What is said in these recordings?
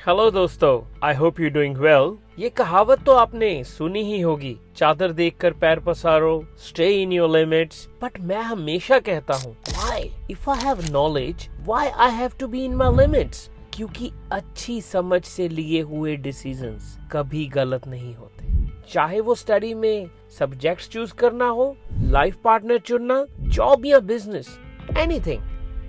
Hello दोस्तों, I hope you doing well. ये कहावत तो आपने सुनी ही होगी, चादर देखकर पैर पसारो, stay in your limits. But मैं हमेशा कहता हूँ, why if I have knowledge why I have to be in my limits? क्योंकि अच्छी समझ से लिए हुए डिसीजंस कभी गलत नहीं होते। चाहे वो स्टडी में सब्जेक्ट्स चूज करना हो, लाइफ पार्टनर चुनना, जॉब या बिजनेस, एनीथिंग।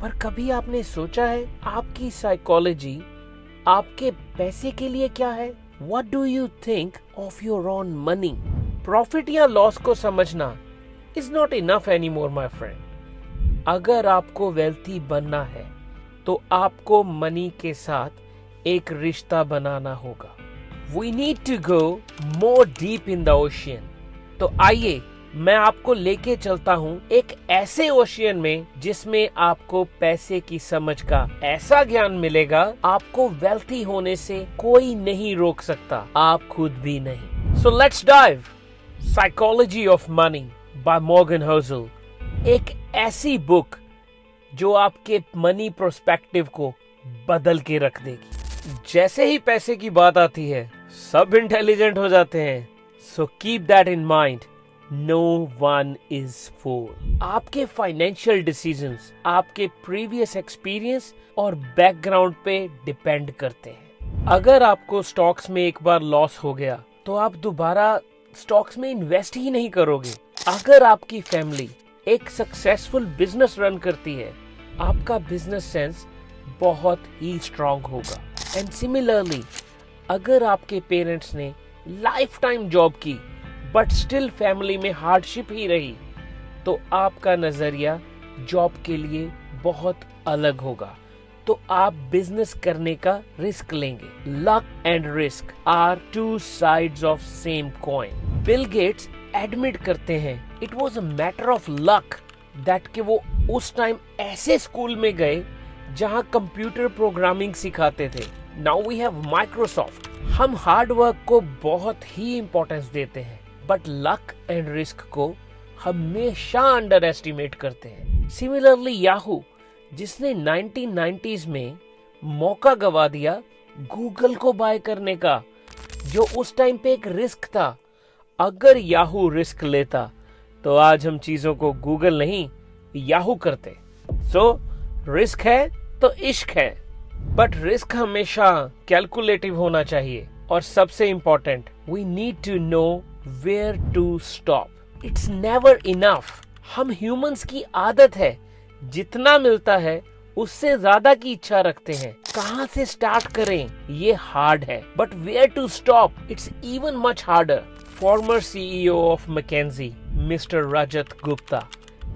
पर कभी आपने सोचा है आपकी साइकोलॉजी आपके पैसे के लिए क्या है? What do you think of your own money? Profit या लॉस को समझना is not enough anymore, my friend. अगर आपको वेल्थी बनना है तो आपको मनी के साथ एक रिश्ता बनाना होगा। We need to go more deep in the ocean. तो आइए मैं आपको लेके चलता हूँ एक ऐसे ओशियन में जिसमें आपको पैसे की समझ का ऐसा ज्ञान मिलेगा, आपको वेल्थी होने से कोई नहीं रोक सकता, आप खुद भी नहीं। So let's dive psychology of money by Morgan Housel. एक ऐसी बुक जो आपके मनी प्रोस्पेक्टिव को बदल के रख देगी। जैसे ही पैसे की बात आती है सब इंटेलिजेंट हो जाते हैं, so keep that in mind. No one is fool. आपके फाइनेंशियल डिसीजंस आपके प्रीवियस एक्सपीरियंस और बैकग्राउंड पे डिपेंड करते हैं। अगर आपको स्टॉक्स में एक बार लॉस हो गया तो आप दोबारा स्टॉक्स में इन्वेस्ट ही नहीं करोगे। अगर आपकी फैमिली एक सक्सेसफुल बिजनेस रन करती है, आपका बिजनेस सेंस बहुत ही स्ट्रांग होगा। एंड सिमिलरली, अगर आपके पेरेंट्स ने लाइफ टाइम जॉब की बट स्टिल फैमिली में हार्डशिप ही रही, तो आपका नजरिया जॉब के लिए बहुत अलग होगा। तो आप बिजनेस करने का रिस्क लेंगे। Luck and risk are two sides of same coin. Bill Gates admit करते हैं it was a matter of luck that कि वो उस टाइम ऐसे स्कूल में गए जहां कंप्यूटर प्रोग्रामिंग सिखाते थे। Now we have Microsoft. हम हार्ड वर्क को बहुत ही इंपॉर्टेंस देते हैं बट लक एंड रिस्क को हमेशा अंडर एस्टिमेट करते हैं। सिमिलरली याहू, जिसने 1990s में मौका गवा दिया गूगल को बाय करने का, जो उस टाइम पे एक रिस्क था। अगर याहू रिस्क लेता तो आज हम चीजों को गूगल नहीं याहू करते। सो रिस्क है तो इश्क है, बट रिस्क हमेशा कैलकुलेटिव होना चाहिए। और सबसे important, we need to know Where to stop. It's never enough. हम ह्यूमंस की आदत है, जितना मिलता है उससे ज्यादा की इच्छा रखते हैं। कहाँ से स्टार्ट करें ये हार्ड है, but where to stop? It's even much harder. Former CEO of McKinsey, Mr. Rajat Gupta,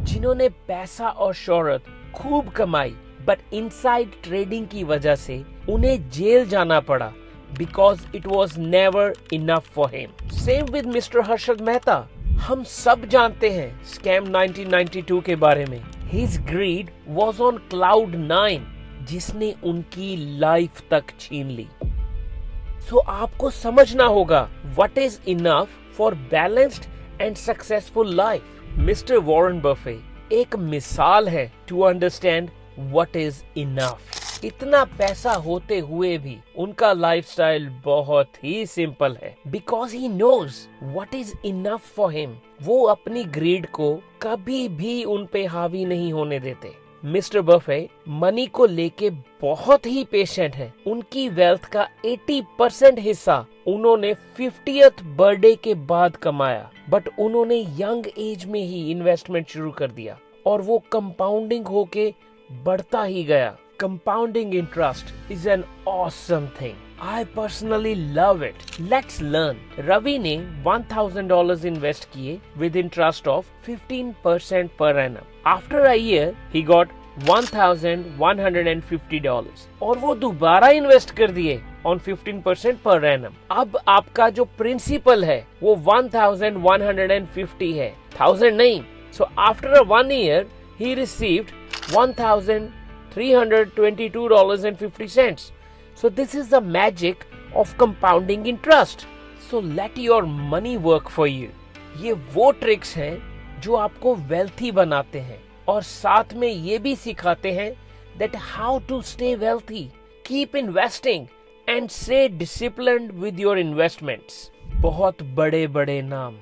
जिन्होंने पैसा और शोहरत खूब कमाई, बट इनसाइड ट्रेडिंग की वजह से उन्हें जेल जाना पड़ा because it was never enough for him. Same with Mr. Harshad Mehta. हम सब जानते हैं स्कैम 1992 के बारे में। His greed was on cloud 9, जिसने उनकी लाइफ तक छीन ली। So आपको समझना होगा what is enough for balanced and successful life. Mr. Warren Buffett एक मिसाल है to understand what is enough. इतना पैसा होते हुए भी उनका लाइफस्टाइल बहुत ही सिंपल है, because he knows what is enough for him. वो अपनी ग्रीड को कभी भी उन पे हावी नहीं होने देते। मिस्टर बफे मनी को लेके बहुत ही पेशेंट हैं। उनकी वेल्थ का 80% हिस्सा उन्होंने 50th बर्थडे के बाद कमाया, बट उन्होंने यंग एज में ही इन्वेस्टमेंट शुरू कर दिया और वो कंपाउंडिंग होके बढ़ता ही गया। Compounding interest is an awesome thing. I personally love it. Let's learn. Ravi ने $1,000 इन्वेस्ट किए with interest of 15% per annum. After a year, he got $1,150 और वो दोबारा इन्वेस्ट कर दिए on 15% per annum. अब आपका जो प्रिंसिपल है वो 1,150 है, 1000 नहीं. So after 1 year, he received $1,322.50. So this is the magic of compounding interest. So let your money work for you. ये वो ट्रिक्स हैं जो आपको वेल्थी बनाते हैं और साथ में ये भी सिखाते हैं that how to stay wealthy. Keep investing and stay disciplined with your investments. बहुत बड़े बड़े नाम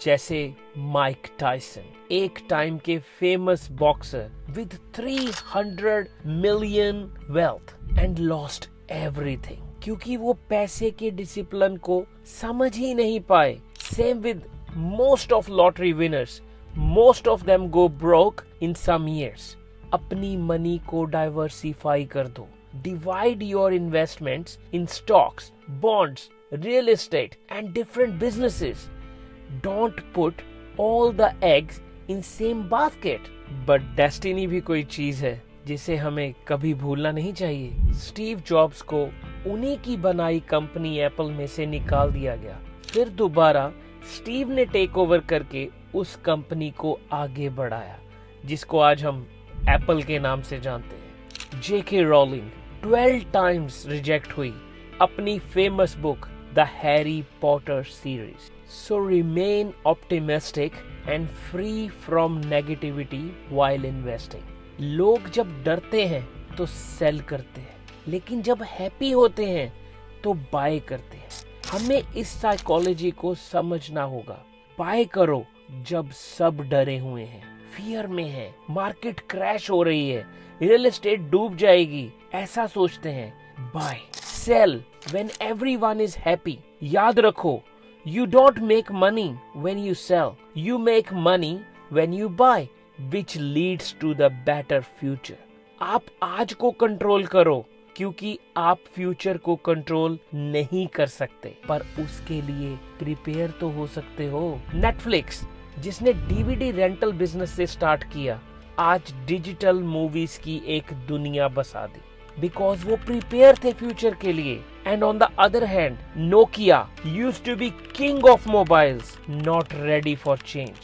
जैसे माइक टायसन, एक टाइम के famous boxer with 300 million wealth and lost everything, क्योंकि वो पैसे के डिसिप्लिन को समझ ही नहीं पाए. Same with most of lottery winners, most of them go broke in some years. अपनी मनी को डाइवर्सिफाई कर दो. Divide your investments in stocks, bonds, real estate and different businesses. Don't put all the eggs in same basket. But destiny भी कोई चीज है जिसे हमें कभी भूलना नहीं चाहिए. स्टीव जॉब्स को उन्हीं की बनाई कंपनी एप्पल में से निकाल दिया गया. फिर दोबारा स्टीव ने टेक ओवर करके उस कंपनी को आगे बढ़ाया, जिसको आज हम एप्पल के नाम से जानते हैं. जेके रोलिंग 12 टाइम्स रिजेक्ट हुई अपनी famous book the Harry Potter series. So remain optimistic and free from negativity while investing. लोग जब डरते हैं तो सेल करते हैं, लेकिन जब हैप्पी होते हैं तो बाय करते हैं. हमें इस साइकोलॉजी को समझना होगा. बाय करो जब सब डरे हुए हैं, फियर में है, मार्केट क्रैश हो रही है, रियल एस्टेट डूब जाएगी, ऐसा सोचते हैं. Buy. Sell when everyone is happy. याद रखो, you don't make money when you sell, you make money when you buy, which leads to the better future. आप आज को कंट्रोल करो, क्योंकि आप फ्यूचर को कंट्रोल नहीं कर सकते, पर उसके लिए प्रिपेयर तो हो सकते हो. नेटफ्लिक्स, जिसने डीवीडी रेंटल बिजनेस से स्टार्ट किया, आज डिजिटल मूवीज की एक दुनिया बसा दी, बिकॉज वो प्रिपेयर थे फ्यूचर के लिए. And on the other hand, Nokia used to be king of mobiles, not ready for change,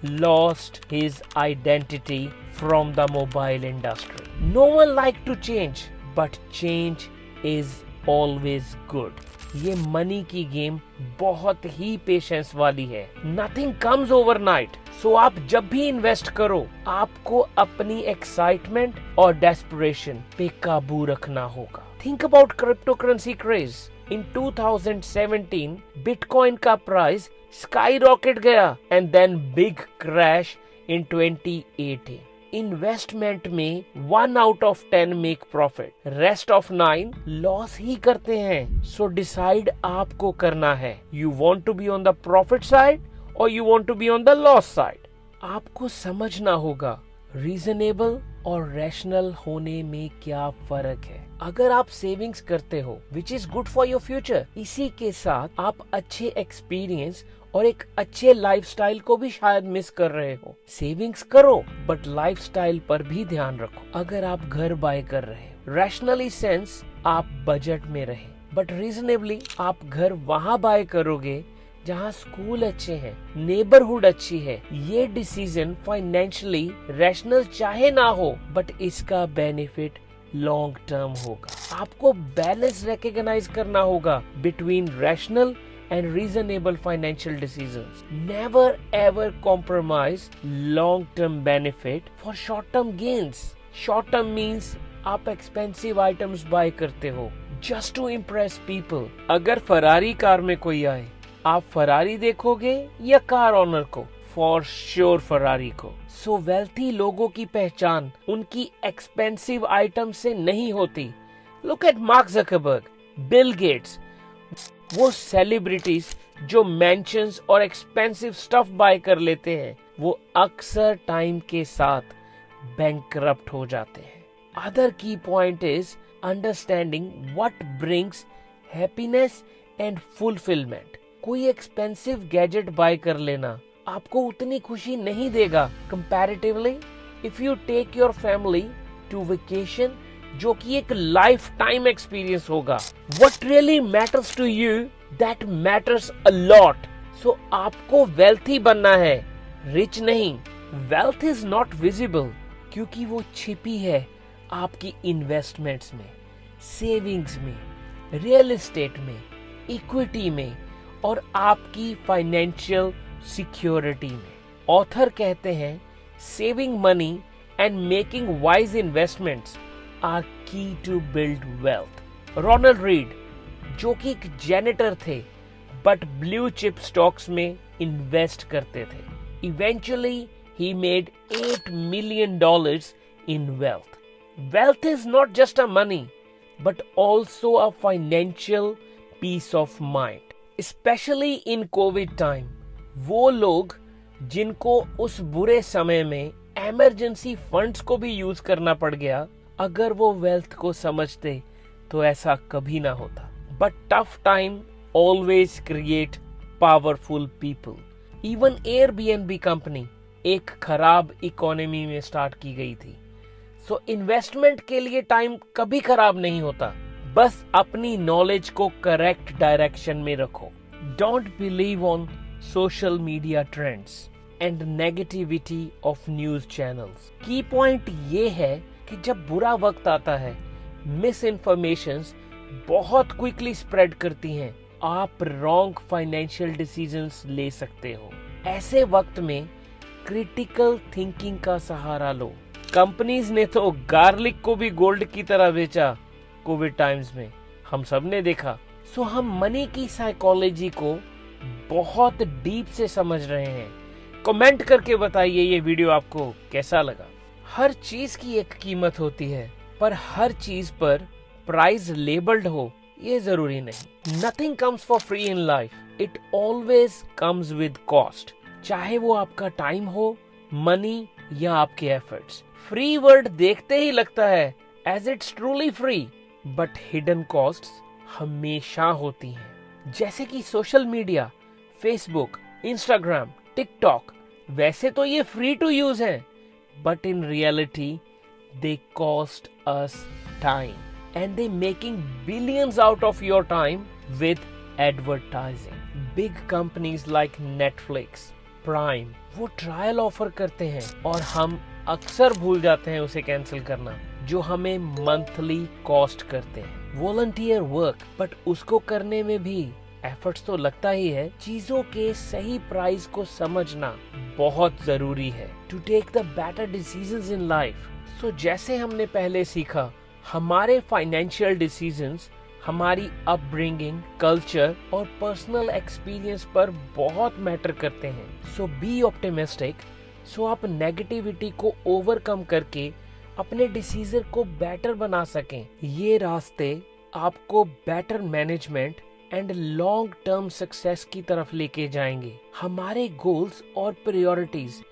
lost his identity from the mobile industry. No one like to change, but change is always good. ये money की game बहुत ही patience वाली है. Nothing comes overnight. सो आप जब भी invest करो, आपको अपनी एक्साइटमेंट और डेस्परेशन पे काबू रखना होगा. Think about cryptocurrency craze. In 2017 bitcoin का प्राइस स्काई रॉकेट गया and then big crash in 2018. Investment में 1 out of 10 make profit, rest of 9 loss ही करते हैं. सो डिसाइड आपको करना है, you want to be on the profit side और you want to be on the loss side. आपको समझना होगा रीजनेबल और रैशनल होने में क्या फर्क है. अगर आप सेविंग्स करते हो, which is good for your future, इसी के साथ आप अच्छे एक्सपीरियंस और एक अच्छे लाइफस्टाइल को भी शायद मिस कर रहे हो. सेविंग्स करो, बट लाइफस्टाइल पर भी ध्यान रखो. अगर आप घर बाय कर रहे हो, रैशनली सेंस आप बजट में रहे, बट रीजनेबली आप घर वहाँ बाय करोगे जहाँ स्कूल अच्छे हैं, नेबरहुड अच्छी है. ये डिसीजन फाइनेंशियली रैशनल चाहे ना हो, बट इसका बेनिफिट लॉन्ग टर्म होगा. आपको बैलेंस रिकॉग्नाइज करना होगा between rational and reasonable financial decisions. Never ever compromise long-term benefit for short-term gains. Short-term means आप expensive items buy करते हो just to impress people. अगर फरारी कार में कोई आए, आप फरारी देखोगे या कार ऑनर को? For sure फरारी को. So wealthy लोगों की पहचान उनकी expensive items से नहीं होती. Look at Mark Zuckerberg, Bill Gates. वो सेलिब्रिटीज जो मैंशंस और एक्सपेंसिव स्टफ बाय कर लेते हैं, वो अक्सर टाइम के साथ बैंकरप्ट हो जाते हैं. Other key point is understanding what brings happiness and fulfilment. कोई एक्सपेंसिव गैजेट बाय कर लेना आपको उतनी खुशी नहीं देगा comparatively if you take your family to vacation, जो कि एक लाइफ टाइम एक्सपीरियंस होगा. What really matters to you, that matters a lot. So आपको wealthy बनना है, rich नहीं. Wealth is not visible, क्योंकि वो छिपी है आपकी इन्वेस्टमेंट्स में, सेविंग्स में, रियल एस्टेट में, इक्विटी में और आपकी फाइनेंशियल सिक्योरिटी में. ऑथर कहते हैं, saving money and making wise investments are key to build wealth. Ronald Reed, जो कि एक जेनिटर थे बट ब्लू चिप स्टॉक्स में इन्वेस्ट करते थे। Eventually he made $8 million in wealth. Wealth is not just a money but also a financial peace of mind. Especially in COVID time, वो लोग जिनको उस बुरे समय में इमरजेंसी फंड्स को भी यूज करना पड़ गया, अगर वो वेल्थ को समझते तो ऐसा कभी ना होता। But tough time always create powerful people. Even Airbnb company एक खराब इकोनॉमी में स्टार्ट की गई थी। सो इन्वेस्टमेंट के लिए टाइम कभी खराब नहीं होता, बस अपनी नॉलेज को करेक्ट डायरेक्शन में रखो। Don't believe on social media trends and negativity of news channels. की पॉइंट ये है कि जब बुरा वक्त आता है, मिस इन्फॉर्मेशंस बहुत क्विकली स्प्रेड करती हैं। आप रॉन्ग फाइनेंशियल डिसीजंस ले सकते हो। ऐसे वक्त में क्रिटिकल थिंकिंग का सहारा लो। कंपनीज ने तो गार्लिक को भी गोल्ड की तरह बेचा कोविड टाइम्स में, हम सब ने देखा। सो हम मनी की साइकोलॉजी को बहुत डीप से समझ रहे हैं। कमेंट करके बताइए ये वीडियो आपको कैसा लगा। हर चीज की एक कीमत होती है, पर हर चीज पर प्राइस लेबल्ड हो ये जरूरी नहीं। Nothing comes for free in life, it always comes with cost. चाहे वो आपका टाइम हो, मनी या आपके एफर्ट्स। फ्री वर्ड देखते ही लगता है as it's truly free, but hidden costs हमेशा होती हैं। जैसे कि social media, Facebook, Instagram, TikTok, वैसे तो ये फ्री टू यूज हैं, but in reality they cost us time and they making billions out of your time with advertising. Big companies like Netflix, Prime, वो ट्रायल ऑफर करते हैं और हम अक्सर भूल जाते हैं उसे कैंसिल करना, जो हमें मंथली कॉस्ट करते हैं। वॉलंटियर वर्क, बट उसको करने में भी एफर्ट्स तो लगता ही है। चीजों के सही प्राइस को समझना बहुत जरूरी है to take the better decisions in life. So जैसे हमने पहले सीखा, हमारे फाइनेंशियल डिसीजंस हमारी अपब्रिंगिंग, कल्चर और पर्सनल एक्सपीरियंस पर बहुत मैटर करते हैं। सो बी ऑप्टिमिस्टिक, सो आप नेगेटिविटी को ओवरकम करके अपने डिसीजन को बेटर बना सकें। ये रास्ते आपको better management and long term success की तरफ लेके जाएंगे। हमारे गोल्स और priorities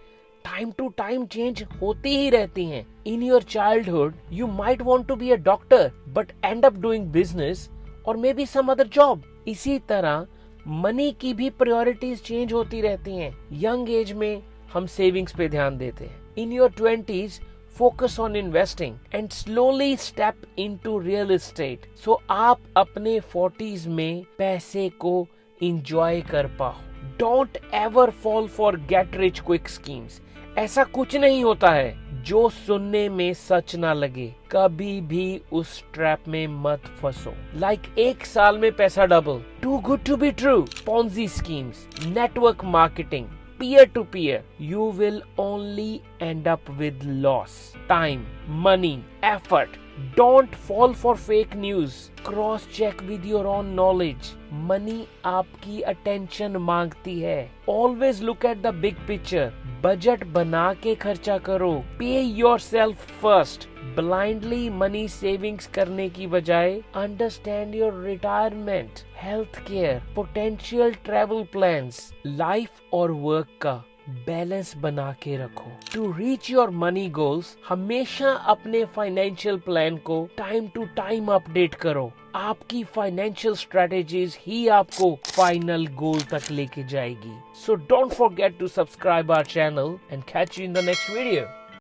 time to time change होती ही रहती हैं। In your childhood you might want to be a doctor but end up doing business और maybe some other job. इसी तरह मनी की भी प्रायोरिटीज चेंज होती रहती हैं। यंग एज में हम सेविंग्स पे ध्यान देते हैं। In your 20s focus on investing and slowly step into real estate, so आप अपने 40s में पैसे को enjoy कर पाओ। Don't ever fall for get rich quick schemes. ऐसा कुछ नहीं होता है जो सुनने में सच ना लगे। कभी भी उस ट्रैप में मत फंसो। Like 1 साल में पैसा double, too good to be true, Ponzi schemes, network marketing, peer-to-peer, you will only end up with loss. Time, money, effort. Don't fall for fake news. Cross check with your own knowledge. Money आपकी attention मांगती है. Always look at the big picture. Budget बना के खर्चा करो. Pay yourself first. Blindly money savings करने की बजाय understand your retirement, healthcare, potential travel plans, life और work का बैलेंस बना के रखो। To reach your money goals हमेशा अपने फाइनेंशियल प्लान को टाइम टू टाइम अपडेट करो। आपकी फाइनेंशियल स्ट्रेटेजीज ही आपको फाइनल गोल तक लेके जाएगी। So don't forget to subscribe our channel and catch you in the next video.